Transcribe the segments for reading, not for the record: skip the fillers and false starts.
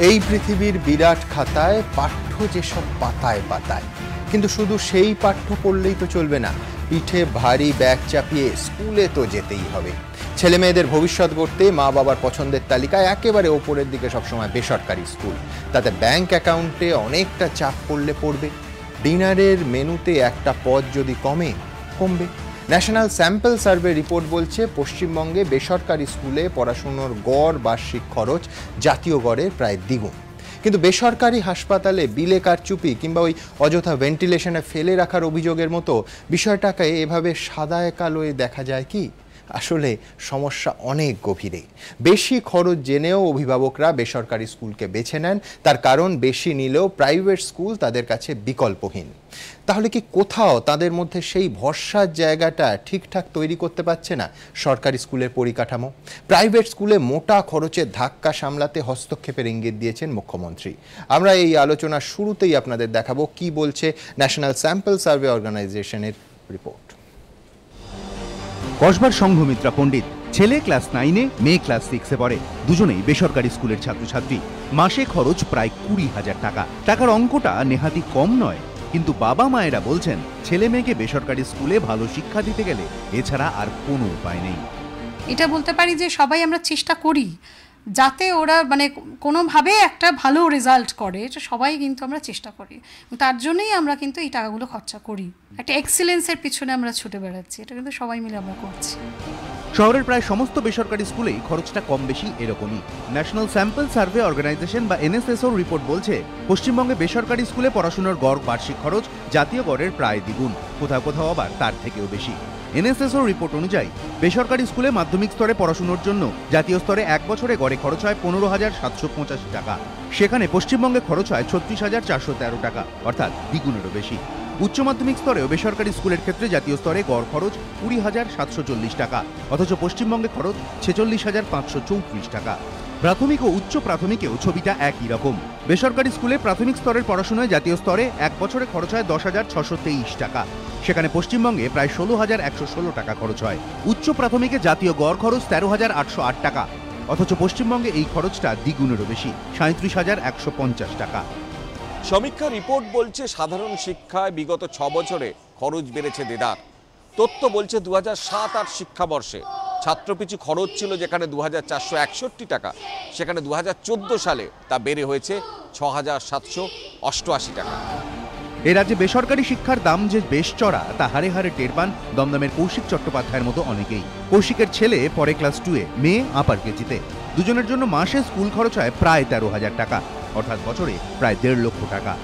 এই পৃথিবীর বিরাট খাতায় পাঠ্য যেসব পাতায় পাতায়, কিন্তু শুধু সেই পাঠ্য পড়লেই তো চলবে না, পিঠে ভারী ব্যাগ চাপিয়ে স্কুলে তো যেতেই হবে। ছেলে মেয়েদের ভবিষ্যৎ গড়তে মা বাবার পছন্দের তালিকায় একেবারে ওপরের দিকে সবসময় বেসরকারি স্কুল। তাতে ব্যাংক অ্যাকাউন্টে অনেকটা চাপ পড়লে পড়বে, ডিনারের মেনুতে একটা পদ যদি কমবে। ন্যাশনাল স্যাম্পল সার্ভে রিপোর্ট বলছে পশ্চিমবঙ্গে বেসরকারি স্কুলে পড়াশুনোর গড় বার্ষিক খরচ জাতীয় গড়ের প্রায় দ্বিগুণ। কিন্তু বেসরকারি হাসপাতালে বিলে কারচুপি কিংবা ওই অযথা ভেন্টিলেশনে ফেলে রাখার অভিযোগের মতো বিষয়টাকে এভাবে সাদায় কালোয় দেখা যায় কি? আসলে সমস্যা অনেক গভীরে। বেশি খরচ জেনেও অভিভাবকরা বেসরকারি স্কুলকে বেছে নেন, তার কারণ বেশি নিলেও প্রাইভেট স্কুল তাদের কাছে বিকল্পহীন। তাহলে কি কোথাও তাদের মধ্যে সেই ভরসার জায়গাটা ঠিকঠাক তৈরি করতে পারছে না সরকারি স্কুলের পরিকাঠামো? প্রাইভেট স্কুলে মোটা খরচের ধাক্কা সামলাতে হস্তক্ষেপের ইঙ্গিত দিয়েছেন মুখ্যমন্ত্রী। আমরা এই আলোচনার শুরুতেই আপনাদের দেখাবো কি বলছে ন্যাশনাল স্যাম্পল সার্ভে অর্গানাইজেশনের রিপোর্ট। কসবার সংঘমিত্রা পণ্ডিত, ছেলে ক্লাস 9-এ, মেয়ে ক্লাস 6-এ পড়ে। দুজনেই বেসরকারি স্কুলের ছাত্রছাত্রী। মাসে খরচ প্রায় 20,000 টাকা। টাকার অঙ্কটা নেহাতি কম নয়, কিন্তু বাবা মায়েরা বলছেন ছেলে মেয়েকে বেসরকারি স্কুলে ভালো শিক্ষা দিতে গেলে এছাড়া আর কোনো উপায় নেই। এটা বলতে পারি যে সবাই আমরা চেষ্টা করি যাতে ওরা কোনোভাবে একটা ভালো রেজাল্ট করে, এটা সবাই কিন্তু আমরা চেষ্টা করি। তার জন্যই আমরা কিন্তু এই টাকাগুলো খরচা করি, একটা এক্সিলেন্সের পিছনে আমরা ছুটে বেড়াচ্ছি, এটা কিন্তু সবাই মিলে আমরা করছি। শহরের প্রায় সমস্ত বেসরকারি স্কুলেই খরচটা কম বেশি এরকমই। ন্যাশনাল স্যাম্পল সার্ভে অর্গানাইজেশন বা এনএসএসওর রিপোর্ট বলছে পশ্চিমবঙ্গে বেসরকারি স্কুলে পড়াশোনার গড় বার্ষিক খরচ জাতীয় গড়ের প্রায় দ্বিগুণ, কোথাও কোথাও আবার তার থেকেও বেশি। এনএসএসওর রিপোর্ট অনুযায়ী বেসরকারি স্কুলে মাধ্যমিক স্তরে পড়াশোনার জন্য জাতীয় স্তরে এক বছরে গড়ে খরচ হয় 15,785 টাকা। সেখানে পশ্চিমবঙ্গে খরচ হয় 36,413 টাকা, অর্থাৎ দ্বিগুণেরও বেশি। উচ্চ মাধ্যমিক স্তরেও বেসরকারি স্কুলের ক্ষেত্রে জাতীয় স্তরে গড় খরচ 20,740 টাকা, অথচ পশ্চিমবঙ্গে খরচ 46,534 টাকা। প্রাথমিক ও উচ্চ প্রাথমিকেও ছবিটা একই রকম। বেসরকারি স্কুলে প্রাথমিক স্তরের পড়াশোনায় জাতীয় স্তরে এক বছরে খরচ হয় 10,623 টাকা, সেখানে পশ্চিমবঙ্গে প্রায় 16,116 টাকা খরচ হয়। উচ্চ প্রাথমিকে জাতীয় গড় খরচ 13,808 টাকা, অথচ পশ্চিমবঙ্গে এই খরচটা দ্বিগুণেরও বেশি, 37,150 টাকা। সমীক্ষা রিপোর্ট বলছে সাধারণ শিক্ষায় বিগত 6 বছরে খরচ বেড়েছে দেদার। তথ্য বলছে 2007-08 শিক্ষাবর্ষে ছাত্রপিছু খরচ ছিল যেখানে 2,461 টাকা, সেখানে 2014 সালে তা বেড়ে হয়েছে 6,788 টাকা। এ রাজ্যে বেসরকারি শিক্ষার দাম যে বেশ চড়া তা হারে হারে টের পান দমদমের কৌশিক চট্টোপাধ্যায়ের মতো অনেকেই। কৌশিকের ছেলে পড়ে ক্লাস 2-এ, মেয়ে আপার কেজিতে। দুজনের জন্য মাসে স্কুল খরচ হয় প্রায় 13,000 টাকা, অর্থাৎ বছরে প্রায় 1.5 লক্ষ টাকা।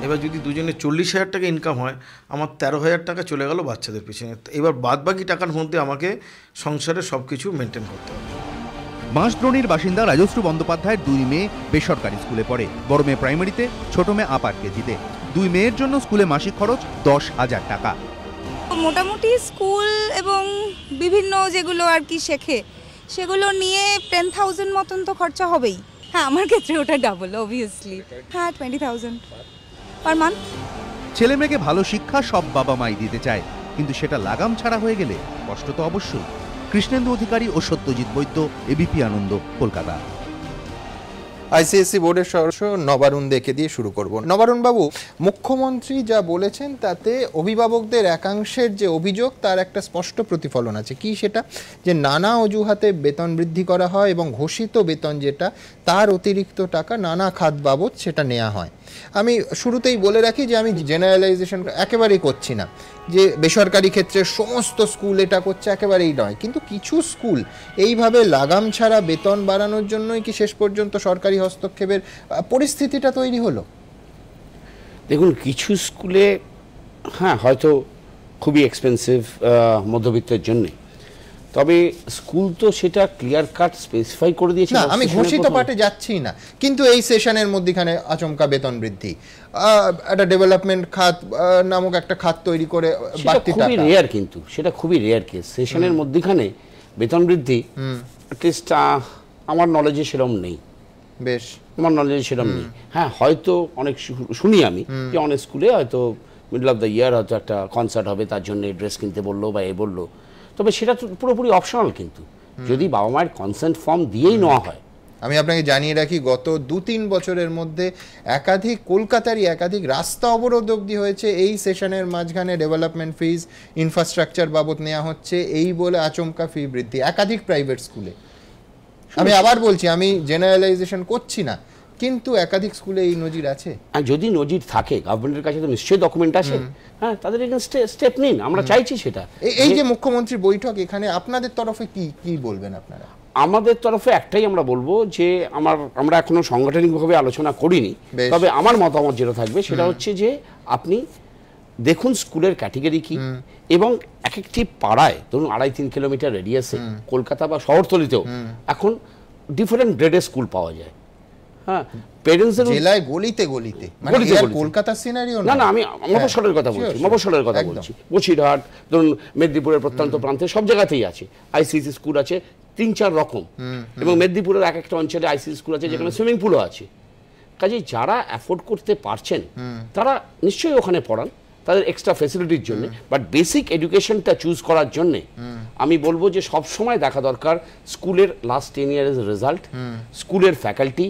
এবার যদি দুজনে 40,000 টাকা ইনকাম হয়, আমার 13,000 টাকা চলে গেল বাচ্চাদের পিছনে। এবার বাদবাকি টাকার মধ্যে আমাকে সংসারে সব কিছু মেনটেন করতে হবে। বাঁশদ্রোণীর বাসিন্দা রাজশ্রী বন্দ্যোপাধ্যায়ের 2 মেয়ে বেসরকারি স্কুলে পড়ে। বড় মেয়ে প্রাইমারিতে, ছোট মেয়ে আপার কেজিতে। 2 মেয়ের জন্য স্কুলে মাসিক খরচ 10,000 টাকা। মোটামুটি স্কুল এবং বিভিন্ন যেগুলো আর কি শেখে সেগুলো নিয়ে 10,000 মতন তো খরচা হবেই। হ্যাঁ, আমার ক্ষেত্রে ওটা ডাবল অবভিয়াসলি। হ্যাঁ, 20,000 পার মান্থ। ছেলে মেয়েকে ভালো শিক্ষা সব বাবা মাই দিতে চায়, কিন্তু সেটা লাগাম ছাড়া হয়ে গেলে কষ্ট তো অবশ্যই। কৃষ্ণেন্দু অধিকারী ও সত্যজিৎ বৈদ্য, এবিপি আনন্দ, কলকাতা। আইসিএসসি বোর্ডের সদস্য নবারুণ দেকে দিয়ে শুরু করব। নবারুণ বাবু, মুখ্যমন্ত্রী যা বলেছেন তাতে অভিভাবকদের একাংশের যে অভিযোগ তার একটা স্পষ্ট প্রতিফলন আছে। কি সেটা? যে নানা অজুহাতে বেতন বৃদ্ধি করা হয় এবং ঘোষিত বেতন যেটা তার অতিরিক্ত টাকা নানা খাত বাবদ সেটা নেওয়া হয়। আমি শুরুতেই বলে রাখি যে আমি জেনারেলাইজেশন একেবারেই করছি না যে বেসরকারি ক্ষেত্রে সমস্ত স্কুল এটা করছে, একেবারেই নয়। কিন্তু কিছু স্কুল এইভাবে লাগাম ছাড়া বেতন বাড়ানোর জন্যই কি শেষ পর্যন্ত সরকারি হস্তক্ষেপের পরিস্থিতিটা তৈরি হলো? দেখুন, কিছু স্কুলে হ্যাঁ হয়তো খুবই এক্সপেন্সিভ মধ্যবিত্তের জন্যে, তবে স্কুল তো সেটা ক্লিয়ার কাট স্পেসিফাই করে দিয়েছে। না, আমি ঘোষিত পাঠে যাচ্ছি না, কিন্তু এই সেশনের মধ্যখানে আচমকা বেতন বৃদ্ধি, একটা ডেভেলপমেন্ট খাত নামক একটা খাত তৈরি করে বাড়তি টাকা, খুবই রেয়ার। কিন্তু সেটা খুবই রেয়ার কেস। সেশনের মধ্যখানে বেতন বৃদ্ধি অ্যাটলিস্ট আমার নলেজে সেরকম নেই। বেশ, আমার নলেজে সেরকম নেই। হ্যাঁ, হয়তো অনেক শুনি আমি যে অনেক স্কুলে হয়তো মিডল অফ দ্য ইয়ার হয়তো একটা কনসার্ট হবে, তার জন্য ড্রেস কিনতে বললো বা এ বললো, তবে সেটা তো পুরোপুরি অপশনাল। কিন্তু যদি বাবা মায়ের কনসেন্ট ফর্ম দিয়েই নেওয়া হয় আমি আপনাকে জানিয়ে রাখি গত 2-3 বছরের মধ্যে কলকাতারই একাধিক রাস্তা অবরোধ অবধি হয়েছে এই সেশনের মাঝখানে ডেভেলপমেন্ট ফিজ ইনফ্রাস্ট্রাকচার বাবদ নেওয়া হচ্ছে এই বলে আচমকা ফি বৃদ্ধি একাধিক প্রাইভেট স্কুলে। আমি আবার বলছি, আমি জেনারেলাইজেশন করছি না, কিন্তু একাধিক স্কুলে এই নজির আছে। যদি নজির থাকে গভর্নমেন্টের কাছে তো নিশ্চয়ই ডকুমেন্ট আছে, হ্যাঁ তাদের এগেইনস্টে স্টেপ নিন, আমরা চাইছি সেটা। এই যে মুখ্যমন্ত্রী বৈঠক, এখানে আপনাদের তরফে কি বলবেন আপনারা? আমাদের তরফে একটাই আমরা বলবো যে আমরা এখনো সাংগঠনিকভাবে আলোচনা করিনি, তবে আমার মতামত যেটা থাকবে সেটা হচ্ছে যে আপনি দেখুন স্কুলের ক্যাটেগরি কি, এবং এক একটি পাড়ায় ধরুন 2.5-3 কিলোমিটার রেডিয়াসে কলকাতা বা শহরতলিতেও এখন ডিফারেন্ট গ্রেডের স্কুল পাওয়া যায়। হ্যাঁ, পেরেন্টসদের জেলায় গলিতে মানে কলকাতার সিনারিও না, আমি মফস্বলের কথা বলছি, বসিরহাট ধরুন মেদিনীপুরের প্রত্যন্ত প্রান্তে সব জায়গাতেই আছে আইসিসি স্কুল আছে 3-4 রকম, এবং মেদিনীপুরের এক একটা অঞ্চলে আইসিসি স্কুল আছে যেখানে সুইমিং পুলও আছে। কাজেই যারা অ্যাফোর্ড করতে পারছেন তারা নিশ্চয়ই ওখানে পড়ান তাদের এক্সট্রা ফেসিলিটির জন্য, বাট বেসিক এডুকেশনটা চুজ করার জন্য আমি বলবো যে সব সময় দেখা দরকার স্কুলের লাস্ট 10 ইয়ারের রেজাল্ট, স্কুলের ফ্যাকাল্টি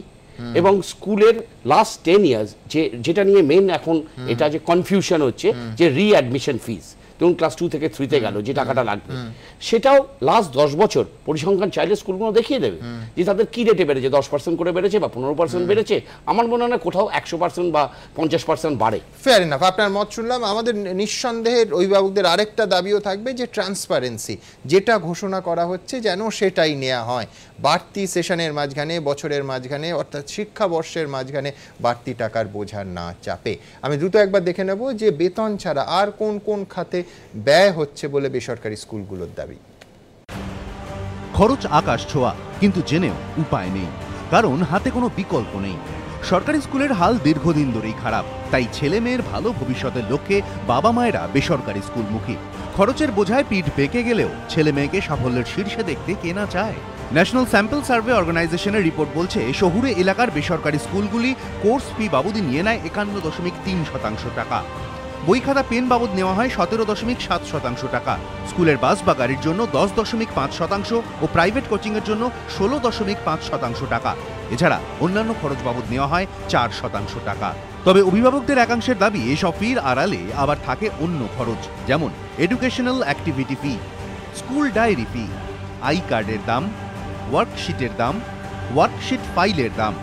এবং স্কুলের লাস্ট 10 ইয়ার্স যেটা নিয়ে মেন এখন এটা যে কনফিউশন হচ্ছে যে রিঅ্যাডমিশন ফিস, ধরুন ক্লাস 2 থেকে 3-তে গেল যে টাকাটা লাগবে, সেটাও লাস্ট 10 বছর পরিসংখ্যান চাইলে স্কুলগুলো দেখিয়ে দেবে যে তাদের কি রেটে বেড়েছে, 10% করে বেড়েছে বা 15% বেড়েছে। আমার মনে হয় কোথাও 100% বা 50% বাড়ে। ফেয়ার এনাফ, আপনার মত শুনলাম। আমাদের নিঃসন্দেহে অভিভাবকদের আরেকটা দাবিও থাকবে যে ট্রান্সপারেন্সি, যেটা ঘোষণা করা হচ্ছে যেন সেটাই নেওয়া হয়। বাড়তি সেশনের মাঝখানে, বছরের মাঝখানে, অর্থাৎ শিক্ষাবর্ষের মাঝখানে বাড়তি টাকার বোঝা না চাপে। আমি দ্রুত একবার দেখে নেব যে বেতন ছাড়া আর কোন কোন খাতে ব্যয় হচ্ছে বলে বেসরকারি স্কুলগুলোর দাবি। খরচ আকাশ ছোঁয়া, কিন্তু জেনেও উপায় নেই, কারণ হাতে কোনো বিকল্প নেই। সরকারি স্কুলের হাল দীর্ঘদিন ধরেই খারাপ, তাই ছেলে মেয়ের ভালো ভবিষ্যতের লক্ষ্যে বাবা মায়েরা বেসরকারি স্কুলমুখী। খরচের বোঝায় পিঠ বেঁকে গেলেও ছেলে মেয়েকে সাফল্যের শীর্ষে দেখতে কে না চায়। ন্যাশনাল স্যাম্পল সার্ভে অর্গানাইজেশনের রিপোর্ট বলছে শহুরে এলাকার বেসরকারি স্কুলগুলি কোর্স ফি বাবদই নিয়ে নেয় 51.3% টাকা। বই খাতা পেন বাবদ নেওয়া হয় 17.7% টাকা। স্কুলের বাস বা গাড়ির জন্য 10.5% ও প্রাইভেট কোচিংয়ের জন্য 16.5% টাকা। এছাড়া অন্যান্য খরচ বাবদ নেওয়া হয় 4% টাকা। তবে অভিভাবকদের একাংশের দাবি এসব ফির আড়ালে আবার থাকে অন্য খরচ, যেমন educational activity fee, school diary fee, I কার্ডের দাম, ওয়ার্কশিটের দাম, ওয়ার্কশিট ফাইলের দাম।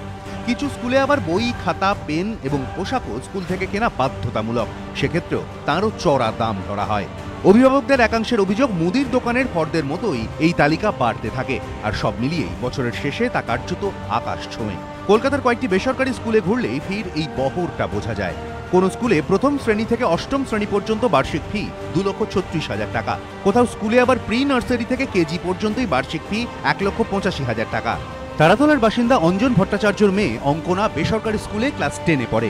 কিছু স্কুলে আবার বই খাতা পেন এবং পোশাকও স্কুল থেকে কেনা বাধ্যতামূলক, সেক্ষেত্রেও তারও চড়া দাম ধরা হয়। অভিভাবকদের একাংশের অভিযোগ মুদির দোকানের ফর্দের মতোই এই তালিকা বাড়তে থাকে, আর সব মিলিয়েই বছরের শেষে তা কার্যত আকাশ ছোঁয়। কলকাতার কয়েকটি বেসরকারি স্কুলে ঘুরলেই ফির এই বহরটা বোঝা যায়। কোন স্কুলে প্রথম শ্রেণী থেকে অষ্টম শ্রেণী পর্যন্ত বার্ষিক ফি 2,36,000 টাকা, কোথাও স্কুলে আবার প্রি নার্সারি থেকে কেজি পর্যন্তই বার্ষিক ফি 1,85,000 টাকা। তারাতলার বাসিন্দা অঞ্জন ভট্টাচার্যর মেয়ে অঙ্কনা বেসরকারি স্কুলে ক্লাস 10-এ পড়ে।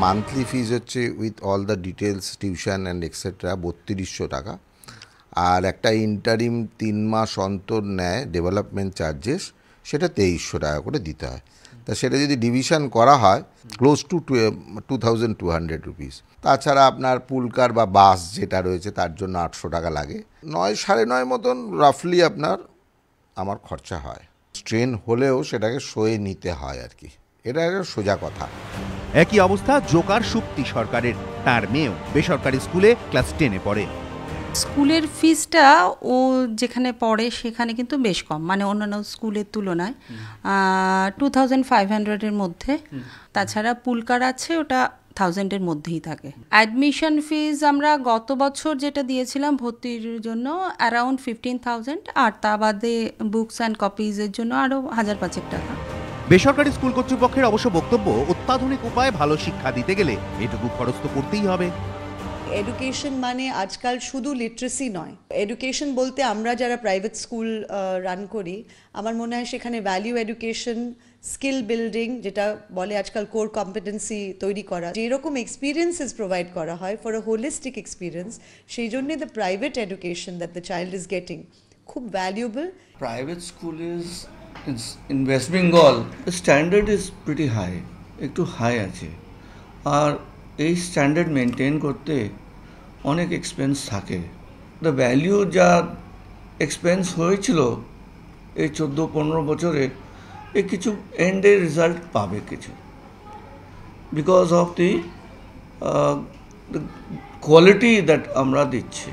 মান্থলি ফিজ হচ্ছে with all the details tuition and etcetera 3200 টাকা, আর একটা ইন্টারিম 3 মাস অন্তর নেয় ডেভেলপমেন্ট চার্জেস, সেটা 2300 টাকা করে দিতে হয়। তা সেটা যদি ডিভিশন করা হয় ক্লোজ টু 2200 রুপিস। তাছাড়া আপনার পুলকার বা বাস যেটা রয়েছে তার জন্য 800 টাকা লাগে। 9-9.5 মতন রাফলি আমার খরচা হয়। ট্রেন হলেও সেটাকে সয়ে নিতে হয় আর কি, এটা একটা সোজা কথা। একই অবস্থা জোকার সুপ্তি সরকারের, তার মেয়েও বেসরকারি স্কুলে ক্লাস 10-এ পড়ে। স্কুলের ফিসটা ও যেখানে পড়ে সেখানে কিন্তু বেশ কম, মানে অন্যান্য স্কুলের তুলনায় 2500-এর মধ্যে। তাছাড়া পুলকার আছে, ওটা 1000-এর মধ্যেই থাকে। অ্যাডমিশন ফিজ আমরা গত বছর যেটা দিয়েছিলাম ভর্তির জন্য অ্যারাউন্ড 15,000, আর তা বাদে বুকস অ্যান্ড কপিজের জন্য আরও 1,500 টাকা। বেসরকারি স্কুল কর্তৃপক্ষের অবশ্য বক্তব্য, অত্যাধুনিক উপায়ে ভালো শিক্ষা দিতে গেলে এটুকু খরচ তো করতেই হবে। এডুকেশন মানে আজকাল শুধু লিটারেসি নয়। এডুকেশন বলতে আমরা যারা প্রাইভেট স্কুল রান করি, আমার মনে হয় সেখানে ভ্যালিউ এডুকেশন, স্কিল বিল্ডিং, যেটা বলে আজকাল কোর কম্পিটেন্সি তৈরি করা, যেরকম এক্সপিরিয়েন্সেস প্রোভাইড করা হয় ফর আ হোলিস্টিক এক্সপিরিয়েন্স, সেই জন্যে the private education that the child is getting খুব valuable. Private school in West Bengal, the standard is pretty high, একটু হাই আছে, আর এই স্ট্যান্ডার্ড মেনটেন করতে অনেক এক্সপেন্স থাকে। দ্য ভ্যালিউ যা এক্সপেন্স হয়েছিল এই 14-15 বছরে, এ কিছু এন্ডে রেজাল্ট পাবে কিছু, because of the quality that আমরা দিচ্ছি।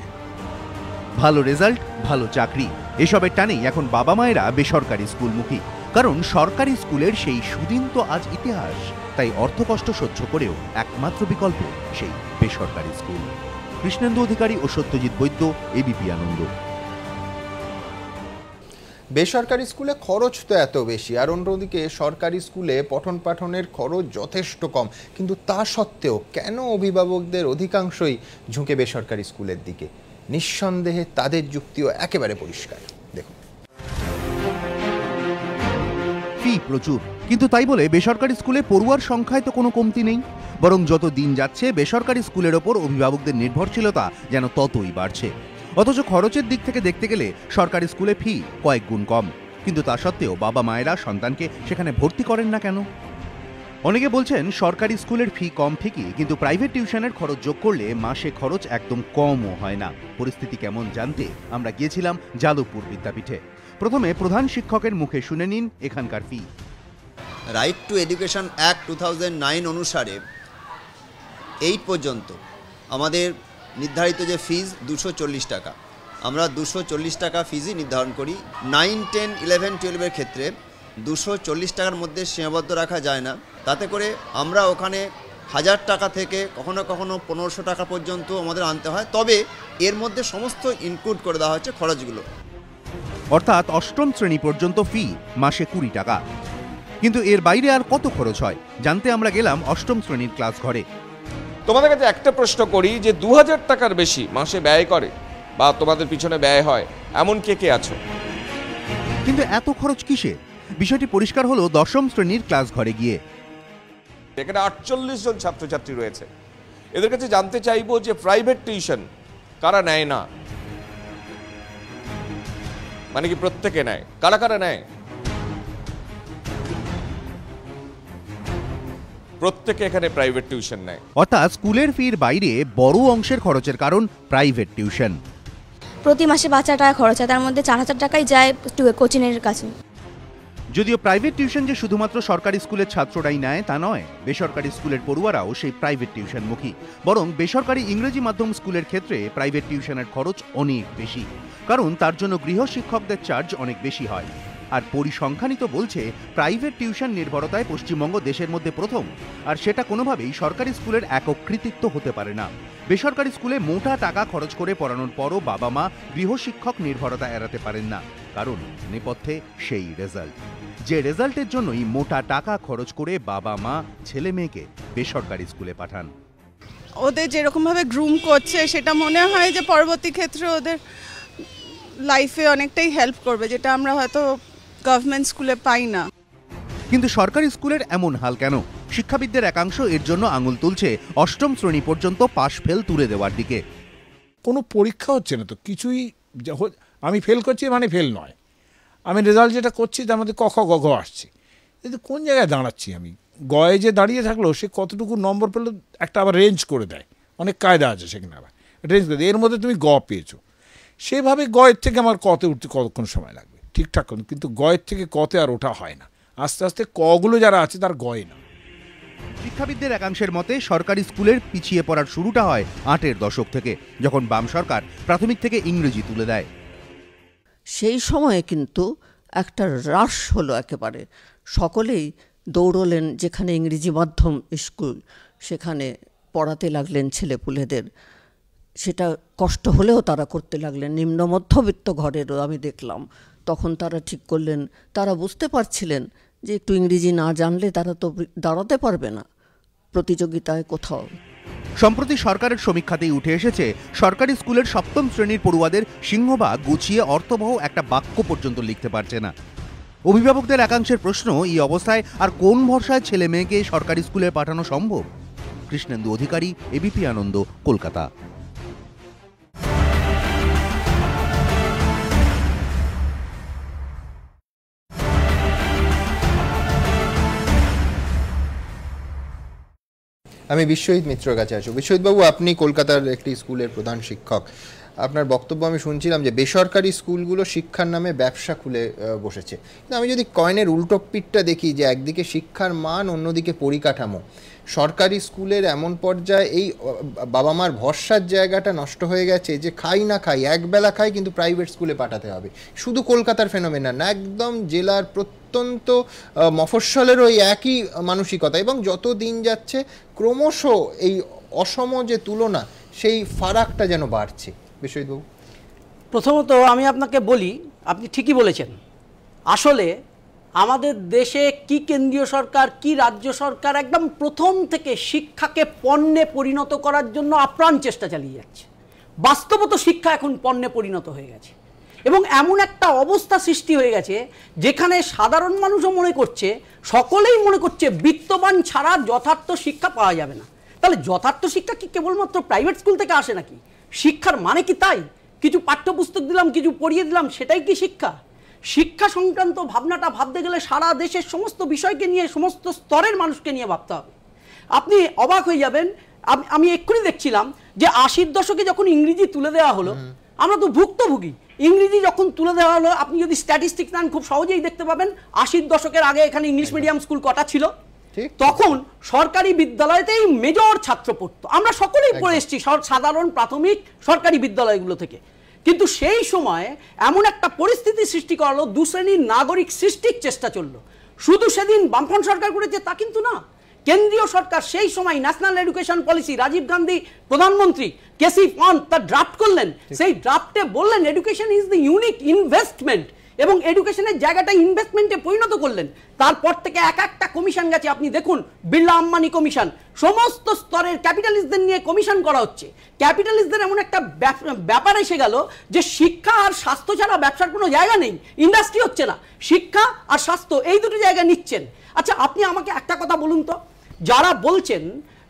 ভালো রেজাল্ট, ভালো চাকরি, এসবের টানেই এখন বাবা মায়েরা বেসরকারি স্কুলমুখী। কারণ সরকারি স্কুলের সেই সুদিন তো আজ ইতিহাস। তাই অর্থকষ্ট সহ্য করেও একমাত্র বিকল্প সেই বেসরকারি স্কুল। কৃষ্ণেন্দু অধিকারী ও সত্যজিৎ বৈদ্য, এবিপি আনন্দ। বেসরকারি স্কুলে খরচ তো এত বেশি, আর অন্যদিকে সরকারি স্কুলে পঠন পাঠনের খরচ যথেষ্ট কম, কিন্তু তা সত্ত্বেও কেন অভিভাবকদের অধিকাংশই ঝুঁকে বেসরকারি স্কুলের দিকে? নিঃসন্দেহে তাদের যুক্তিও একেবারে পরিষ্কার। দেখুন, ফি প্রচুর, কিন্তু তাই বলে বেসরকারি স্কুলে পড়ুয়ার সংখ্যায় তো কোনো কমতি নেই। বরং যত দিন যাচ্ছে বেসরকারি স্কুলের ওপর অভিভাবকদের নির্ভরশীলতা যেন ততই বাড়ছে। অথচ খরচের দিক থেকে দেখতে গেলে সরকারি স্কুলে ফি কয়েক গুণ কম, কিন্তু তা সত্ত্বেও বাবা মায়েরা সন্তানকে সেখানে ভর্তি করেন না কেন? অনেকে বলছেন সরকারি স্কুলের ফি কম ঠিকই, কিন্তু প্রাইভেট টিউশনের খরচ যোগ করলে মাসে খরচ একদম কমও হয় না। পরিস্থিতি কেমন জানতে আমরা গিয়েছিলাম যাদবপুর বিদ্যাপীঠে। প্রথমে প্রধান শিক্ষকের মুখে শুনে নিন এখানকার ফি। রাইট টু এডুকেশন অ্যাক্ট 2009 অনুসারে 8 পর্যন্ত আমাদের নির্ধারিত যে ফিজ 240 টাকা, আমরা 240 টাকা ফিজই নির্ধারণ করি। 9, 10, 11, 12-এর ক্ষেত্রে 240 টাকার মধ্যে সীমাবদ্ধ রাখা যায় না। তাতে করে আমরা ওখানে 1000 টাকা থেকে কখনো কখনো 1500 টাকা পর্যন্ত আমাদের আনতে হয়, তবে এর মধ্যে সমস্ত ইনক্লুড করে দেওয়া হচ্ছে খরচগুলো। অর্থাৎ অষ্টম শ্রেণী পর্যন্ত ফি মাসে 20 টাকা। কিন্তু এর বাইরে আর কত খরচ হয় জানতে আমরা গেলাম অষ্টম শ্রেণীর ক্লাস ঘরে। তোমাদের কাছে একটা প্রশ্ন করি, যে 2000 টাকার বেশি মাসে ব্যয় করে বা তোমাদের পিছনে ব্যয় হয় এমন কে কে আছো? কিন্তু এত খরচ কিসে? বিষয়টি পরিষ্কার হলো দশম শ্রেণীর ক্লাস ঘরে গিয়ে। এখানে 48 জন ছাত্রছাত্রী রয়েছে। এদের কাছে জানতে চাইবো যে প্রাইভেট টিউশন কারা নেয় না, মানে কি প্রত্যেকে নেয়? কারা কারা নেয়? প্রত্যেকে এখানে প্রাইভেট টিউশন নেয়। অর্থাৎ স্কুলের ফির বাইরে বড় অংশের খরচের কারণ প্রাইভেট টিউশন। প্রতি মাসে 5,000 টাকা খরচ হয়, তার মধ্যে 4,000 টাকাই যায় কোচিংয়ের কাছে। যদিও প্রাইভেট টিউশন যে শুধুমাত্র সরকারি স্কুলের ছাত্ররাই নেয় তা নয়, বেসরকারি স্কুলের পড়ুয়ারাও সেই প্রাইভেট টিউশনমুখী। বরং বেসরকারি ইংরেজি মাধ্যম স্কুলের ক্ষেত্রে প্রাইভেট টিউশনের খরচ অনেক বেশি, কারণ তার জন্য গৃহ শিক্ষকদের চার্জ অনেক বেশি হয়। আর পরিসংখ্যানই তো বলছে প্রাইভেট টিউশন নির্ভরতায় পশ্চিমবঙ্গ দেশের মধ্যে প্রথম, আর সেটা কোনোভাবেই সরকারি স্কুলের একক কৃতিত্ব হতে পারে না। বেসরকারি স্কুলে মোটা টাকা খরচ করে পড়ানোর পরও বাবা মা গৃহশিক্ষক নির্ভরতা এড়াতে পারেন না, কারণ নেপথ্যে সেই রেজাল্ট। যে রেজাল্টের জন্যই মোটা টাকা খরচ করে বাবা মা ছেলে মেয়েকে বেসরকারি স্কুলে পাঠান। ওদের যেরকমভাবে গ্রুম করছে সেটা মনে হয় যে পরবর্তী ক্ষেত্রে ওদের লাইফে অনেকটাই হেল্প করবে, যেটা আমরা হয়তো গভর্নমেন্ট স্কুলে পাই না। কিন্তু সরকারি স্কুলের এমন হাল কেন? শিক্ষাবিদদের একাংশ এর জন্য আঙুল তুলছে অষ্টম শ্রেণী পর্যন্ত পাশ ফেল তুলে দেওয়ার দিকে। কোনো পরীক্ষা হচ্ছে না তো, কিছুই। আমি ফেল করছি মানে ফেল নয়, আমি রেজাল্ট যেটা করছি তার মধ্যে ক খ গ ঘ আসছে, কিন্তু কোন জায়গায় দাঁড়াচ্ছি আমি? গয়ে যে দাঁড়িয়ে থাকলো সে কতটুকু নম্বর পেলো একটা আবার রেঞ্জ করে দেয়, অনেক কায়দা আছে সেখানে, আবার রেঞ্জ করে দেয়, এর মধ্যে তুমি গ পেয়েছো, সেভাবে গয়ের থেকে আমার কতে উঠতে কতক্ষণ সময় লাগবে ঠিকঠাক, কিন্তু গয়ের থেকে কতে আর ওঠা হয় না, আস্তে আস্তে কগুলো যারা আছে তার গয়ে না। শিক্ষাবিদদের একাংশের মতে সরকারি স্কুলের পিছিয়ে পড়ার শুরুটা হয় 8-এর দশক থেকে, যখন বাম সরকার প্রাথমিক থেকে ইংরেজি তুলে দেয়। সেই সময়ে কিন্তু একটা হ্রাস হলো একেবারে, সকলেই দৌড়লেন যেখানে ইংরেজি মাধ্যম স্কুল সেখানে পড়াতে লাগলেন ছেলেপুলেদের। সেটা কষ্ট হলেও তারা করতে লাগলেন। নিম্ন মধ্যবিত্ত ঘরেরও আমি দেখলাম, তখন তারা ঠিক করলেন, তারা বুঝতে পারছিলেন যে একটু ইংরেজি না জানলে তারা তো দাঁড়াতে পারবে না প্রতিযোগিতায় কোথাও। সম্প্রতি সরকারের সমীক্ষাতেই উঠে এসেছে সরকারি স্কুলের সপ্তম শ্রেণীর পড়ুয়াদের সিংহভাগ গুছিয়ে অর্থবহ একটা বাক্য পর্যন্ত লিখতে পারছে না। অভিভাবকদের একাংশের প্রশ্ন, এই অবস্থায় আর কোন ভরসায় ছেলে মেয়েকে সরকারি স্কুলে পাঠানো সম্ভব? কৃষ্ণেন্দু অধিকারী, এবিপি আনন্দ, কলকাতা। আমি বিশ্বজিৎ মিত্রের কাছে আছি। বিশ্বজিৎবাবু, আপনি কলকাতার একটি স্কুলের প্রধান শিক্ষক, আপনার বক্তব্য আমি শুনছিলাম যে বেসরকারি স্কুলগুলো শিক্ষার নামে ব্যবসা খুলে বসেছে, কিন্তু আমি যদি কয়েনের উল্টো পিঠটা দেখি যে একদিকে শিক্ষার মান, অন্যদিকে পরিকাঠামো, সরকারি স্কুলের এমন পর্যায়ে এই বাবা মার ভরসার জায়গাটা নষ্ট হয়ে গেছে যে খাই না খাই, একবেলা খাই কিন্তু প্রাইভেট স্কুলে পাঠাতে হবে। শুধু কলকাতার ফেনোমেনা না, একদম জেলার প্রত্যন্ত মফস্বলের ওই একই মানসিকতা, এবং যত দিন যাচ্ছে ক্রমশ এই অসম যে তুলনা, সেই ফারাকটা যেন বাড়ছে। বিশ্বজিৎবাবু, প্রথমত আমি আপনাকে বলি, আপনি ঠিকই বলেছেন। আসলে আমাদের দেশে কি কেন্দ্রীয় সরকার কি রাজ্য সরকার একদম প্রথম থেকে শিক্ষাকে পণ্যে পরিণত করার জন্য আপ্রাণ চেষ্টা চালিয়ে যাচ্ছে। বাস্তবত শিক্ষা এখন পণ্যে পরিণত হয়ে গেছে এবং এমন একটা অবস্থা সৃষ্টি হয়ে গেছে যেখানে সাধারণ মানুষও মনে করছে, সকলেই মনে করছে বিত্তবান ছাড়া যথার্থ শিক্ষা পাওয়া যাবে না। তাহলে যথার্থ শিক্ষা কি কেবলমাত্র প্রাইভেট স্কুল থেকে আসে নাকি? শিক্ষার মানে কি তাই কিছু পাঠ্যপুস্তক দিলাম, কিছু পড়িয়ে দিলাম, সেটাই কি শিক্ষা? শিক্ষা সংক্রান্ত ভাবনাটা ভাবতে গেলে সারা দেশের সমস্ত বিষয়কে নিয়ে, সমস্ত স্তরের মানুষকে নিয়ে ভাবতে হবে। আপনি অবাক হয়ে যাবেন, আমি এক্ষুনি দেখছিলাম যে 80-র দশকে যখন ইংরেজি তুলে দেওয়া হলো, আমরা তো ভুক্তভোগী। ইংরেজি যখন তুলে দেওয়া হলো, আপনি যদি স্ট্যাটিস্টিক্স নেন খুব সহজেই দেখতে পাবেন 80-র দশকের আগে এখানে ইংলিশ মিডিয়াম স্কুল কটা ছিল? তখন সরকারি বিদ্যালয়তেই মেজর ছাত্র পড়তো। আমরা সকলেই পড়ে এসেছি সাধারণ প্রাথমিক সরকারি বিদ্যালয়গুলো থেকে। কিন্তু সেই সময় এমন একটা পরিস্থিতি সৃষ্টি করলো, দু শ্রেণীর নাগরিক সৃষ্টির চেষ্টা চললো। শুধু সেদিন বামফ্রন্ট সরকার করেছে তা কিন্তু না, কেন্দ্রীয় সরকার সেই সময় national education policy, Rajiv Gandhi প্রধানমন্ত্রী, কেসি পন্থ তার ড্রাফট করলেন। সেই ড্রাফটে বললেন education is the unique investment, এবং এডুকেশনের জায়গাটা ইনভেস্টমেন্টে পরিণত করলেন। তারপর থেকে এক একটা কমিশন গেছে, আপনি দেখুন বিড়লা আম্বানি কমিশন, সমস্ত স্তরের ক্যাপিটালিস্টদের নিয়ে কমিশন করা হচ্ছে। ক্যাপিটালিস্টদের এমন একটা ব্যাপার এসে গেল যে শিক্ষা আর স্বাস্থ্য ছাড়া ব্যবসার কোনো জায়গা নেই, ইন্ডাস্ট্রি হচ্ছে না, শিক্ষা আর স্বাস্থ্য এই দুটো জায়গা নিচ্ছেন। আচ্ছা, আপনি আমাকে একটা কথা বলুন তো, যারা বলছেন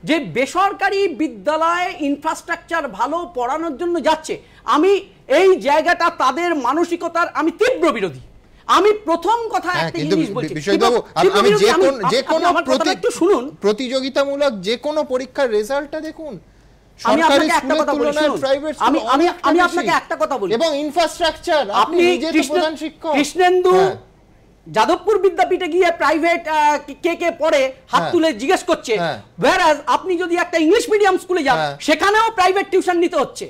যে বেসরকারি বিদ্যালয়ে ইনফ্রাস্ট্রাকচার ভালো, পড়ানোর জন্য যাচ্ছে, আমি এই জায়গাটা তাদের মানসিকতার আমি তীব্র বিরোধী। আমি প্রথম কথা একটা জিনিস বলছি, আমি যে কোনো প্রতিযোগিতামূলক যে কোনো পরীক্ষার রেজাল্টটা দেখুন, আমি আপনাকে একটা কথা বলি, আমি আপনাকে একটা কথা বলি, এবং ইনফ্রাস্ট্রাকচার, আপনি নিজে তো প্রধান শিক্ষক। কৃষ্ণেন্দু যাদবপুর বিদ্যাপীঠে গিয়ে প্রাইভেট কে পড়ে হাত তুলে জিজ্ঞেস করছে, whereas আপনি যদি একটা ইংলিশ মিডিয়াম স্কুলে যান সেখানেও প্রাইভেট টিউশন নিতে হচ্ছে।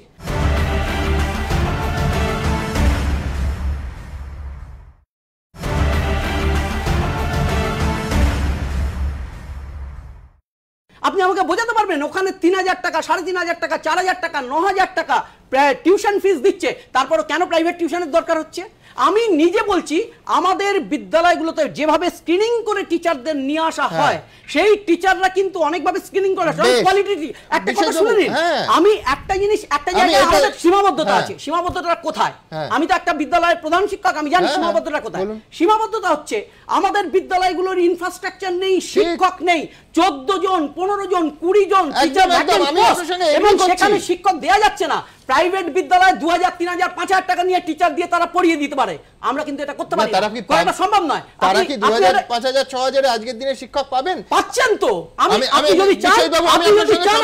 আপনি আমাকে বোঝাতে পারবেন ওখানে 3000 টাকা, 3500 টাকা, 4000 টাকা, 9000 টাকা টিউশন ফিস দিচ্ছে, তারপরও কেন প্রাইভেট টিউশনের দরকার হচ্ছে? আমি নিজে বলছি, আমাদের বিদ্যালয়গুলোতে যেভাবে স্ক্রিনিং করে টিচারদের নিয়ে আসা হয়, সেই টিচাররা কিন্তু অনেকভাবে স্ক্রিনিং করে কোয়ালিটি। একটা কথা শুনে নিন, আমি একটা জিনিস, একটা জায়গায় আমাদের সীমাবদ্ধতা আছে। সীমাবদ্ধতা কোথায়? আমি তো একটা বিদ্যালয়ের প্রধান শিক্ষক, আমি জানি সীমাবদ্ধতা কোথায়। সীমাবদ্ধতা হচ্ছে আমাদের বিদ্যালয়গুলোর ইনফ্রাস্ট্রাকচার নেই, শিক্ষক নেই, 14 জন, 15 জন, 20 জন টিচার এবং সেখানে শিক্ষক দেয়া যাচ্ছে না। প্রাইভেট বিদ্যালয়ে 2000, 3000, 5000 টাকা নিয়ে টিচার দিয়ে তারা পড়িয়ে দিতে পারে। আমরা কিন্তু এটা করতে পারি না, এটা সম্ভব নয়। তারা কি 2000, 5000, 6000 আজকের দিনে শিক্ষক পাবেন? পাচ্ছেন তো। আমি যদি চান,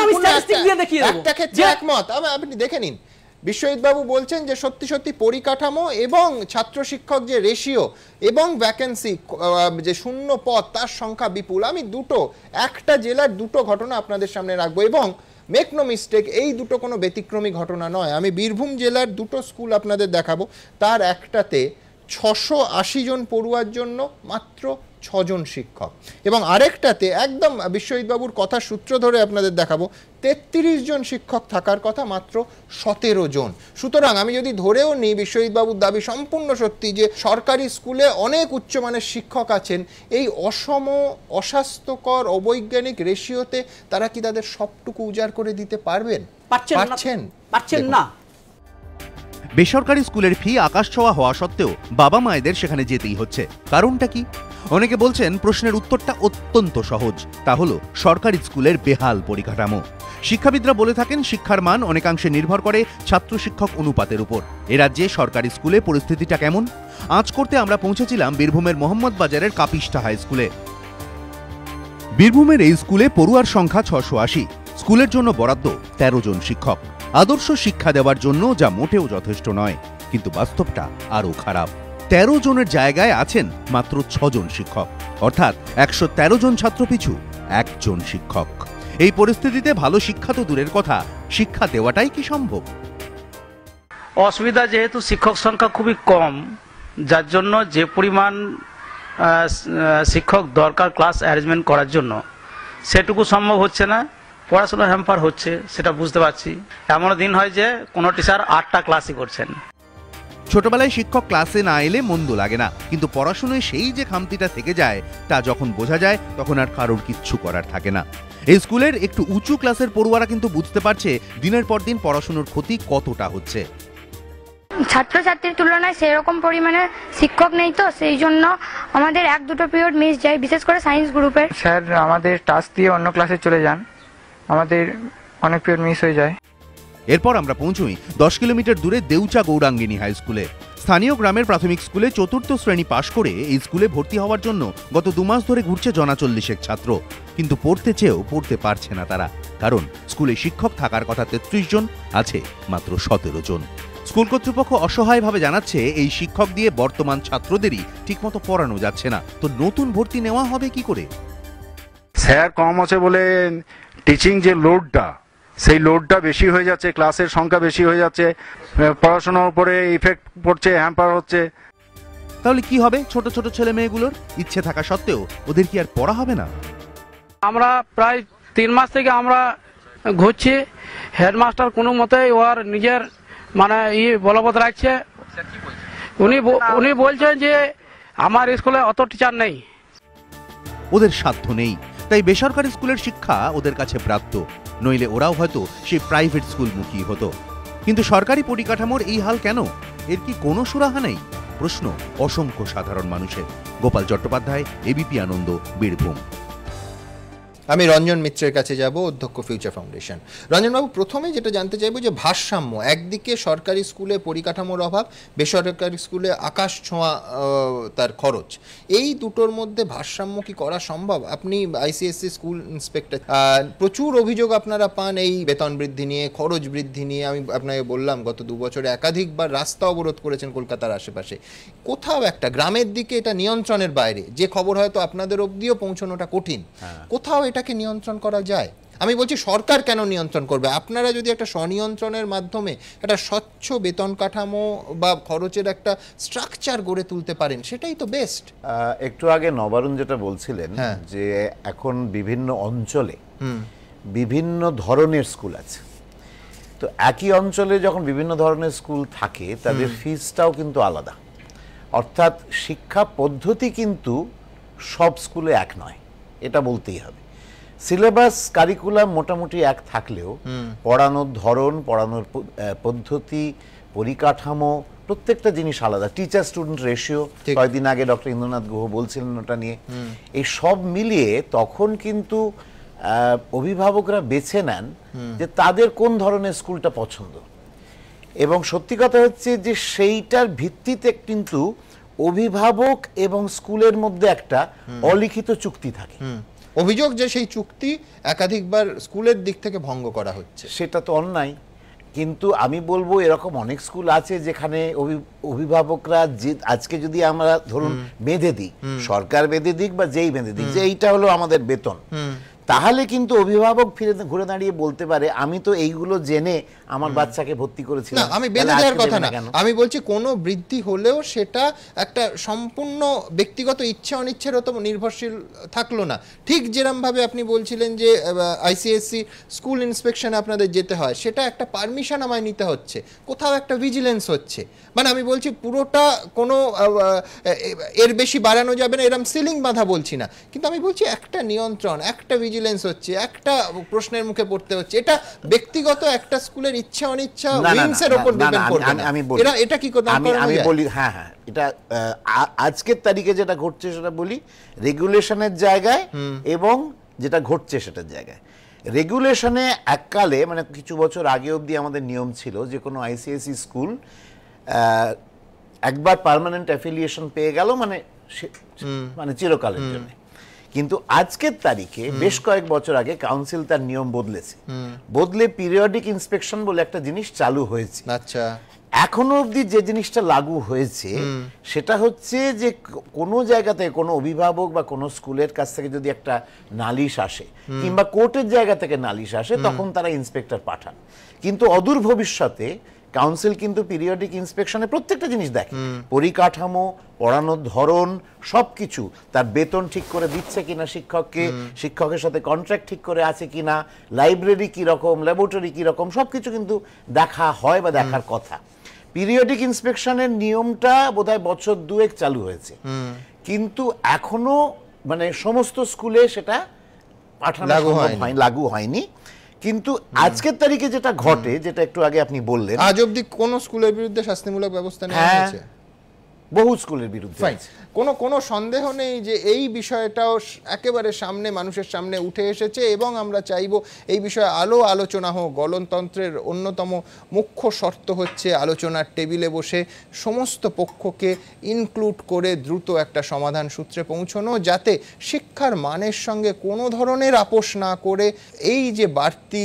আমি স্ট্যাটিস্টিক দিয়ে দেখিয়ে দেব। একটা ক্ষেত্রে একমত, আপনি দেখে নিন। বিশ্বজিৎবাবু বলছেন যে সত্যি সত্যি পরিকাঠামো এবং ছাত্র শিক্ষক যে রেশিও এবং ভ্যাকেন্সি, যে শূন্য পদ তার সংখ্যা বিপুল। আমি একটা জেলার দুটো ঘটনা আপনাদের সামনে রাখবো, এবং মেক নো মিস্টেক, এই দুটো কোনো ব্যতিক্রমী ঘটনা নয়। আমি বীরভূম জেলার দুটো স্কুল আপনাদের দেখাবো। তার একটাতে 680 জন পড়ুয়ার জন্য মাত্র 6 জন শিক্ষক, এবং আরেকটাতে একদম বিশ্বজিৎবাবুর কথা সূত্র ধরে আপনাদের দেখাবো 33 জন শিক্ষক থাকার কথা, মাত্র 17 জন। সুতরাং আমি যদি ধরেও নিই বিশ্বজিৎবাবুর দাবি সম্পূর্ণ সত্যি যে সরকারি স্কুলে অনেক উচ্চমানের শিক্ষক আছেন, এই অসম, অস্বাস্থ্যকর, অবৈজ্ঞানিক রেশিওতে তারা কি তাদের সবটুকু উজাড় করে দিতে পারবেন? পারছেন না। বেসরকারি স্কুলের ফি আকাশছোঁয়া হওয়া সত্ত্বেও বাবা মায়েদের সেখানে যেতেই হচ্ছে। কারণটা কি? অনেকে বলছেন প্রশ্নের উত্তরটা অত্যন্ত সহজ, তা হলো সরকারি স্কুলের বেহাল পরিকাঠামো। শিক্ষাবিদরা বলে থাকেন শিক্ষার মান অনেকাংশে নির্ভর করে ছাত্র শিক্ষক অনুপাতের উপর। এ রাজ্যে সরকারি স্কুলে পরিস্থিতিটা কেমন? আজ করতে আমরা পৌঁছেছিলাম বীরভূমের মোহাম্মদ বাজারের কাপিষ্ঠা হাই স্কুলে। বীরভূমের এই স্কুলে পড়ুয়ার সংখ্যা 680, স্কুলের জন্য বরাদ্দ 13 জন শিক্ষক। আদর্শ শিক্ষা দেওয়ার জন্য যা মোটেও যথেষ্ট নয়, কিন্তু বাস্তবটা আরও খারাপ। 13 জনের জায়গায় আছেন মাত্র 6 জন শিক্ষক, অর্থাৎ 113 জন ছাত্র পিছু 1 জন শিক্ষক। এই পরিস্থিতিতে ভালো শিক্ষা তো দূরের কথা, শিক্ষা দেওয়াটাই কি সম্ভব? অসুবিধা যেহেতু শিক্ষক সংখ্যা খুবই কম, যার জন্য যে পরিমাণ শিক্ষক দরকার ক্লাস অ্যারেঞ্জমেন্ট করার জন্য সেটুকু সম্ভব হচ্ছে না। পড়াশোনা হ্যাম্পার হচ্ছে, সেটা বুঝতে পারছি। এমনও দিন হয় যে কোনো টিচার 8টা ক্লাসই করছেন। ছোটবেলায় শিক্ষক ক্লাসে না এলে মন্দ লাগে না, কিন্তু পড়াশোনায় সেই যে খামতিটা থেকে যায় তা যখন বোঝা যায় তখন আর কারোর কিচ্ছু করার থাকে না। এই স্কুলের একটু উঁচু ক্লাসের পড়ুয়ারা কিন্তু বুঝতে পারছে দিনের পর দিন পড়াশোনার ক্ষতি কতটা হচ্ছে। ছাত্রছাত্রীর তুলনায় সেরকম পরিমাণে শিক্ষক নেই, তো সেই জন্য আমাদের 1-2 পিরিয়ড মিস যায়, বিশেষ করে সায়েন্স গ্রুপের স্যার আমাদের টাস্ক দিয়ে অন্য ক্লাসে চলে যান, আমাদের অনেক পিরিয়ড মিস হয়ে যায়। এরপর আমরা পৌঁছই 10 কিলোমিটার দূরে দেউচা গৌরাঙ্গিনী হাই স্কুলে। স্থানীয় গ্রামের প্রাথমিক স্কুলে 4র্থ শ্রেণী পাশ করে এই স্কুলে ভর্তি হওয়ার জন্য গত 2 মাস ধরে ঘুরছে জনা 40 ছাত্র, কিন্তু পড়তে চেয়েও পড়তে পারছে না তারা, কারণ স্কুলে শিক্ষক থাকার কথা 33 জন, আছে মাত্র 17 জন। স্কুল কর্তৃপক্ষ অসহায়ভাবে জানাচ্ছে এই শিক্ষক দিয়ে বর্তমান ছাত্রদেরই ঠিকমতো পড়ানো যাচ্ছে না, তো নতুন ভর্তি নেওয়া হবে কি করে? স্যার কম আছে বলে টিচিং যে লোডটা, সেই লোডটা বেশি হয়ে যাচ্ছে, ক্লাসের সংখ্যা বেশি হয়ে যাচ্ছে, পড়াশোনার উপরে ইফেক্ট পড়ছে, হ্যাম্পার হচ্ছে। তাহলে কি হবে ছোট ছোট ছেলে মেয়েগুলোর? ইচ্ছে থাকা সত্ত্বেও ওদের কি আর পড়া হবে না? আমরা প্রায় 3 মাস থেকে আমরা ঘুরছি, হেডমাস্টার কোনো মতেই ওর নিজের মানে বলবৎ রাখছে। উনি বলছেন যে আমার স্কুলে অত টিচার নেই, ওদের সাধ্য নেই, তাই বেসরকারি স্কুলের শিক্ষা ওদের কাছে প্রাপ্য, নইলে ওরাও হয়তো সেই প্রাইভেট স্কুলমুখী হতো। কিন্তু সরকারি পরিকাঠামোর এই হাল কেন? এর কি কোনো সুরাহা নেই? প্রশ্ন অসংখ্য সাধারণ মানুষের। গোপাল চট্টোপাধ্যায়, এবিপি আনন্দ, বীরভূম। আমি রঞ্জন মিত্রের কাছে যাব, অধ্যক্ষ ফিউচার ফাউন্ডেশন। রঞ্জনবাবু, প্রথমে যেটা জানতে চাইবো যে ভারসাম্য, একদিকে সরকারি স্কুলে পরিকাঠামোর অভাব, বেসরকারি স্কুলে আকাশ ছোঁয়া তার খরচ, এই দুটোর মধ্যে ভারসাম্য কি করা সম্ভব? আপনি আইসিএসসি স্কুল ইন্সপেক্টর, প্রচুর অভিযোগ আপনারা পান এই বেতন বৃদ্ধি নিয়ে, খরচ বৃদ্ধি নিয়ে। আমি আপনাকে বললাম গত 2 বছরে একাধিকবার রাস্তা অবরোধ করেছেন কলকাতার আশেপাশে। কোথাও একটা গ্রামের দিকে এটা নিয়ন্ত্রণের বাইরে, যে খবর হয়তো আপনাদের অবধিও পৌঁছানোটা কঠিন, কোথাও এটাকে নিয়ন্ত্রণ করা যায়? আমি বলছি সরকার কেন নিয়ন্ত্রণ করবে? আপনারা যদি একটা স্বনিয়ন্ত্রণের মাধ্যমে একটা স্বচ্ছ বেতন কাঠামো বা খরচের একটা স্ট্রাকচার গড়ে তুলতে পারেন, সেটাই তো বেস্ট। একটু আগে নবারুণ যেটা বলছিলেন যে এখন বিভিন্ন অঞ্চলে বিভিন্ন ধরনের স্কুল আছে, তো একই অঞ্চলে যখন বিভিন্ন ধরনের স্কুল থাকে তাদের ফিসটাও কিন্তু আলাদা, অর্থাৎ শিক্ষা পদ্ধতি কিন্তু সব স্কুলে এক নয়, এটা বলতেই হবে। সিলেবাস কারিকুলাম মোটামুটি এক থাকলেও পড়ানোর ধরন, পড়ানোর পদ্ধতি, পরিকাঠামো, প্রত্যেকটা জিনিস আলাদা। টিচার স্টুডেন্ট রেশিও, কয়েকদিন আগে ডক্টর ইন্দ্রনাথ গুহ বলছিলেন ওটা নিয়ে। এই সব মিলিয়ে তখন কিন্তু অভিভাবকরা বেছে নেন যে তাদের কোন ধরনের স্কুলটা পছন্দ, এবং সত্যি কথা হচ্ছে যে সেইটার ভিত্তিতে কিন্তু অভিভাবক এবং স্কুলের মধ্যে একটা অলিখিত চুক্তি থাকে। অভিযোগ যে সেই চুক্তি একাধিকবার স্কুলের দিক থেকে ভঙ্গ করা হচ্ছে, সেটা তো অন্যায়। কিন্তু আমি বলবো এরকম অনেক স্কুল আছে যেখানে অভিভাবকরা, যে আজকে যদি আমরা ধরুন বেঁধে দিই, সরকার বেঁধে দিক বা যেই বেঁধে দিক যে এইটা হলো আমাদের বেতন, তাহলে কিন্তু অভিভাবক ফিরে ঘুরে দাঁড়িয়ে বলতে পারে আমি তো এইগুলো জেনে আমার বাচ্চাকে ভর্তি করেছিলাম। আমি বেঁধে দেওয়ার কথা না, আমি বলছি কোনো বৃদ্ধি হলেও সেটা একটা সম্পূর্ণ ব্যক্তিগত ইচ্ছা অনিচ্ছের তো নির্ভরশীল থাকলো না। ঠিক যেরকমভাবে আপনি বলছিলেন যে আইসিএসসি স্কুল ইন্সপেকশনে আপনাদের যেতে হয়, সেটা একটা পারমিশন আমায় নিতে হচ্ছে, কোথাও একটা ভিজিলেন্স হচ্ছে। মানে আমি বলছি পুরোটা কোনো এর বেশি বাড়ানো যাবে না এরকম সিলিং বাঁধা বলছি না, কিন্তু আমি বলছি একটা নিয়ন্ত্রণ, একটা ভিজিলেন্স হচ্ছে, একটা প্রশ্নের মুখে পড়তে হচ্ছে। এটা ব্যক্তিগত একটা স্কুলের ইচ্ছা অনিচ্ছা উইংসের উপর ডিপেন্ড করবে না। এটা কি কথা? আমি বলি হ্যাঁ, এটা আজকের তারিখে যেটা ঘটছে সেটা বলি রেগুলেশনের জায়গায়, এবং যেটা ঘটছে সেটার জায়গায়। রেগুলেশনে এককালে মানে কিছু বছর আগে অবধি আমাদের নিয়ম ছিল যে কোনো আইসিএসসি স্কুল একবার পার্মানেন্ট অ্যাফিলিয়েশন পেয়ে গেল মানে চিরকালের জন্য। কিন্তু আজকের তারিখে বেশ কয়েক বছর আগে কাউন্সিল তার নিয়ম বদলেছে, বদলে পিরিয়ডিক ইন্সপেকশন বলে একটা জিনিস চালু হয়েছে। আচ্ছা, এখনো অবধি যে জিনিসটা লাগু হয়েছে সেটা হচ্ছে যে কোনো জায়গাতে কোনো অভিভাবক বা কোনো স্কুলের কাছ থেকে যদি একটা নালিশ আসে কিংবা কোর্টের জায়গা থেকে নালিশ আসে তখন তারা ইন্সপেক্টর পাঠান। কিন্তু অদূর ভবিষ্যতে কাউন্সিল কিন্তু পিরিয়ডিক ইন্সপেকশনে প্রত্যেকটা জিনিস দেখে, পরিকাঠামো, পড়ানোর ধরন, সবকিছু, তার বেতন ঠিক করে দিচ্ছে কিনা শিক্ষককে, শিক্ষকের সাথে কন্ট্রাক্ট ঠিক করে আছে কিনা, লাইব্রেরি কিরকম, ল্যাবরেটরি কিরকম, সবকিছু কিন্তু দেখা হয় বা দেখার কথা। পিরিয়ডিক ইন্সপেকশনের নিয়মটা বোধহয় বছর 2 চালু হয়েছে, কিন্তু এখনো মানে সমস্ত স্কুলে সেটা পাঠানো লাগু হয়নি। কিন্তু আজকের তারিখে যেটা ঘটে, যেটা একটু আগে আপনি বললেন, আজ অবধি কোন স্কুলের বিরুদ্ধে শাস্তিমূলক ব্যবস্থা নেওয়া হয়েছে? বহু স্কুলের বিরুদ্ধে। কোনো সন্দেহ নেই যে এই বিষয়টাও একেবারে সামনে, মানুষের সামনে উঠে এসেছে এবং আমরা চাইব এই বিষয়ে আলোচনা হোক। গণতন্ত্রের অন্যতম মুখ্য শর্ত হচ্ছে আলোচনার টেবিলে বসে সমস্ত পক্ষকে ইনক্লুড করে দ্রুত একটা সমাধান সূত্রে পৌঁছানো, যাতে শিক্ষার মানের সঙ্গে কোনো ধরনের আপোষ না করে এই যে বাড়তি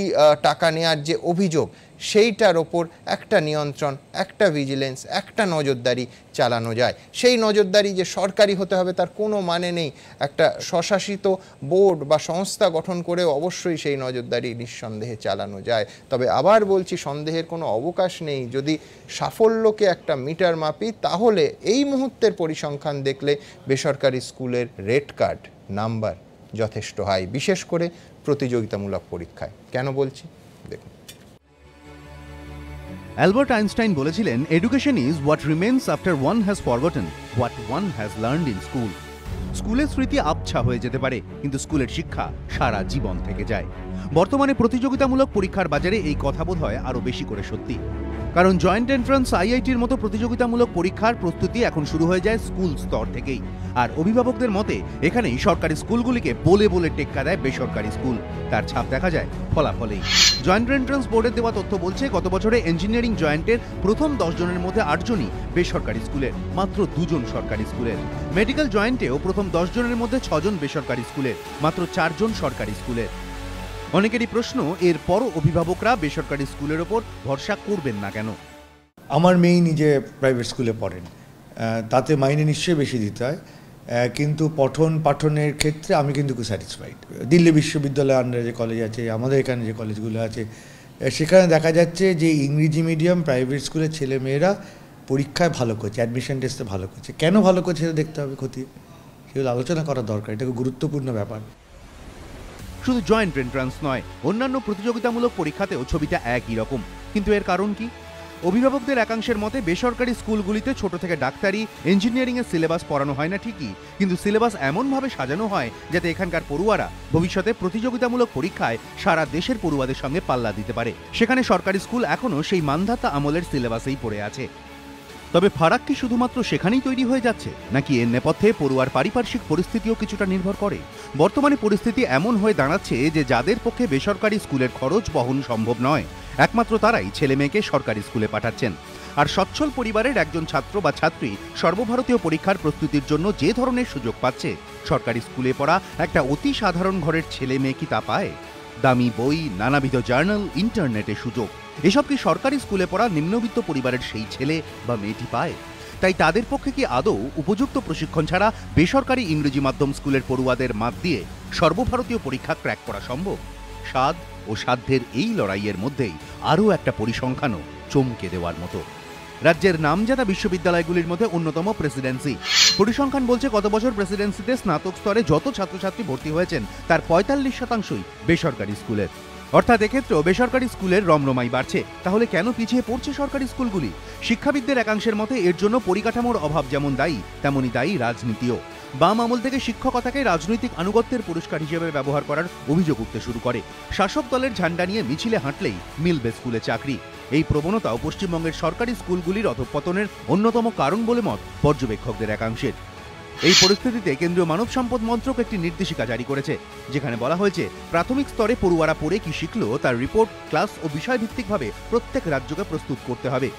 টাকা নেওয়ার যে অভিযোগ, সেইটার ওপর একটা নিয়ন্ত্রণ, একটা ভিজিলেন্স, একটা নজরদারি চালানো যায়। সেই নজরদারি যে সরকারি হতে হবে তার কোনো মানে নেই। একটা স্বশাসিত বোর্ড বা সংস্থা গঠন করে অবশ্যই সেই নজরদারি নিঃসন্দেহে চালানো যায়। তবে আবার বলছি, সন্দেহের কোনো অবকাশ নেই। যদি সাফল্যকে একটা মিটার মাপি, তাহলে এই মুহূর্তের পরিসংখ্যান দেখলে বেসরকারি স্কুলের রেড কার্ড নাম্বার যথেষ্ট হাই, বিশেষ করে প্রতিযোগিতামূলক পরীক্ষায়। কেন বলছি দেখুন। অ্যালবার্ট আইনস্টাইন বলেছিলেন, education is what remains after one has forgotten what one has learned in school. স্কুলের স্মৃতি আবছা হয়ে যেতে পারে, কিন্তু স্কুলের শিক্ষা সারা জীবন থেকে যায়। বর্তমানে প্রতিযোগিতামূলক পরীক্ষার বাজারে এই কথা বোধ হয় আরও বেশি করে সত্যি, কারণ জয়েন্ট এন্ট্রান্স, আইআইটির মতো প্রতিযোগিতামূলক পরীক্ষার প্রস্তুতি এখন শুরু হয়ে যায় স্কুল স্তর থেকেই। আর অভিভাবকদের মতে এখানেই সরকারি স্কুলগুলিকে বলে বলে টেক্কা দেয় বেসরকারি স্কুল। তার ছাপ দেখা যায় ফলাফলেই। জয়েন্ট এন্ট্রান্স বোর্ডের দেওয়া তথ্য বলছে, গত বছরে ইঞ্জিনিয়ারিং জয়েন্টের প্রথম 10 জনের মধ্যে 8 জনই বেসরকারি স্কুলের, মাত্র 2 জন সরকারি স্কুলের। মেডিকেল জয়েন্টেও প্রথম 10 জনের মধ্যে 6 জন বেসরকারি স্কুলের, মাত্র 4 জন সরকারি স্কুলের। অনেকেরই প্রশ্ন, এরপরও অভিভাবকরা বেসরকারি স্কুলের ওপর ভরসা করবেন না কেন? আমার মেয়ে নিজে প্রাইভেট স্কুলে পড়েন, তাতে মাইনে নিশ্চয়ই বেশি দিতে হয়, কিন্তু পঠন পাঠনের ক্ষেত্রে আমি কিন্তু খুব স্যাটিসফাইড। দিল্লি বিশ্ববিদ্যালয় আন্ডারে যে কলেজ আছে, আমাদের এখানে যে কলেজগুলো আছে, সেখানে দেখা যাচ্ছে যে ইংরেজি মিডিয়াম প্রাইভেট স্কুলের ছেলেমেয়েরা পরীক্ষায় ভালো করছে, অ্যাডমিশন টেস্টে ভালো করছে। কেন ভালো করছে সেটা দেখতে হবে, খতিয়ে সেগুলো আলোচনা করা দরকার। এটা খুব গুরুত্বপূর্ণ ব্যাপার। শুধু জয়েন্ট এন্ট্রান্স নয়, অন্যান্য প্রতিযোগিতামূলক পরীক্ষাতেও ছবিটা একই রকম। কিন্তু এর কারণ কি? অভিভাবকদের একাংশের মতে, বেসরকারি স্কুলগুলিতে ছোট থেকে ডাক্তারি, ইঞ্জিনিয়ারিংয়ের সিলেবাস পড়ানো হয় না ঠিকই, কিন্তু সিলেবাস এমনভাবে সাজানো হয় যাতে এখানকার পড়ুয়ারা ভবিষ্যতে প্রতিযোগিতামূলক পরীক্ষায় সারা দেশের পড়ুয়াদের সঙ্গে পাল্লা দিতে পারে। সেখানে সরকারি স্কুল এখনও সেই মান্ধাতা আমলের সিলেবাসেই পড়ে আছে। তবে ফারাক কি শুধুমাত্র সেখানেই তৈরি হয়ে যাচ্ছে, নাকি এর নেপথ্যে পড়ুয়ার পারিপার্শ্বিক পরিস্থিতিও কিছুটা নির্ভর করে? বর্তমানে পরিস্থিতি এমন হয়ে দাঁড়াচ্ছে যে যাদের পক্ষে বেসরকারি স্কুলের খরচ বহন সম্ভব নয়, একমাত্র তারাই ছেলে মেয়েকে সরকারি স্কুলে পাঠাচ্ছেন। আর সচ্ছল পরিবারের একজন ছাত্র বা ছাত্রী সর্বভারতীয় পরীক্ষার প্রস্তুতির জন্য যে ধরনের সুযোগ পাচ্ছে, সরকারি স্কুলে পড়া একটা অতি সাধারণ ঘরের ছেলে মেয়ে কি তা পায়? দামি বই, নানাবিধ জার্নাল, ইন্টারনেটের সুযোগ, এসব কি সরকারি স্কুলে পড়া নিম্নবিত্ত পরিবারের সেই ছেলে বা মেয়েটি পায়? তাই তাদের পক্ষে কি আদৌ উপযুক্ত প্রশিক্ষণ ছাড়া বেসরকারি ইংরেজি মাধ্যম স্কুলের পড়ুয়াদের মাত দিয়ে সর্বভারতীয় পরীক্ষা ক্র্যাক করা সম্ভব? স্বাদ ও সাধ্যের এই লড়াইয়ের মধ্যেই আরও একটা পরিসংখ্যানও চমকে দেওয়ার মতো। রাজ্যের নামজাদা বিশ্ববিদ্যালয়গুলির মধ্যে অন্যতম প্রেসিডেন্সি। পরিসংখ্যান বলছে, গত বছর প্রেসিডেন্সিতে স্নাতক স্তরে যত ছাত্রছাত্রী ভর্তি হয়েছেন তার 45% বেসরকারি স্কুলের। অর্থাৎ এক্ষেত্রেও বেসরকারি স্কুলের রমরমাই বাড়ছে। তাহলে কেন পিছিয়ে পড়ছে সরকারি স্কুলগুলি? শিক্ষাবিদদের একাংশের মতে এর জন্য পরিকাঠামোর অভাব যেমন দায়ী, তেমনই দায়ী রাজনীতিও। বাম আমল থেকে শিক্ষকতাকে রাজনৈতিক আনুগত্যের পুরস্কার হিসেবে ব্যবহার করার অভিযোগ উঠতে শুরু করে। শাসক দলের ঝান্ডা নিয়ে মিছিলে হাঁটলেই মিলবে স্কুলে চাকরি। এই প্রবণতাও পশ্চিমবঙ্গের সরকারি স্কুলগুলির অধঃপতনের অন্যতম কারণ বলে মত পর্যবেক্ষকদের একাংশের। এই পরিস্থিতিতে কেন্দ্রীয় মানব সম্পদ মন্ত্রক একটি নির্দেশিকা জারি করেছে, যেখানে বলা হয়েছে প্রাথমিক স্তরে পড়ুয়ারা পড়ে কি শিখলো তার রিপোর্ট ক্লাস ও বিষয়ভিত্তিকভাবে প্রত্যেক রাজ্যকে প্রস্তুত করতে হবে।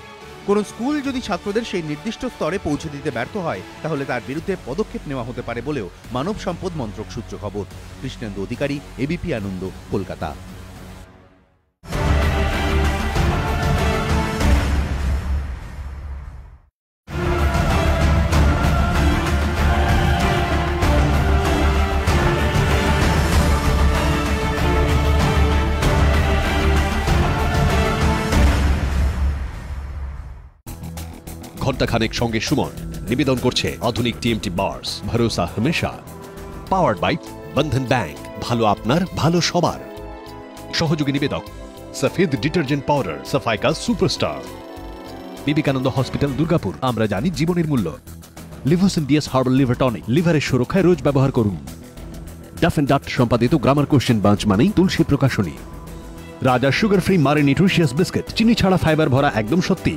কোনো স্কুল যদি ছাত্রদের সেই নির্দিষ্ট স্তরে পৌঁছে দিতে ব্যর্থ হয় তাহলে তার বিরুদ্ধে পদক্ষেপ নেওয়া হতে পারে বলেও মানব সম্পদ মন্ত্রক সূত্র খবর। কৃষ্ণেন্দু অধিকারী, এবিপি আনন্দ, কলকাতা। ঘণ্টাখানেক সঙ্গে সুমন নিবেদন করছে আধুনিক টিএমটি বার্স, ভরসা হমেশা। পাওয়ার্ড বাই বন্ধন ব্যাংক, ভালো আপনার ভালো সবার। সহযোগী নিবেদক সফেদ ডিটারজেন্ট পাউডার, সাফাইকা সুপারস্টার। বিবেকানন্দ হসপিটাল, দুর্গাপুর, আমরা জানি জীবনের মূল্য। Livosin DS herbal liver tonic, লিভারের সুরক্ষায় রোজ ব্যবহার করুন। ডাফ এন্ড ডাফ সম্পাদিত গ্রামার কোশ্চেন বাঞ্চ মানেই Tulsi Prakashani. Raja sugar free Marie nutritious biscuit, চিনি ছাড়া ফাইবার ভরা একদম সত্যি।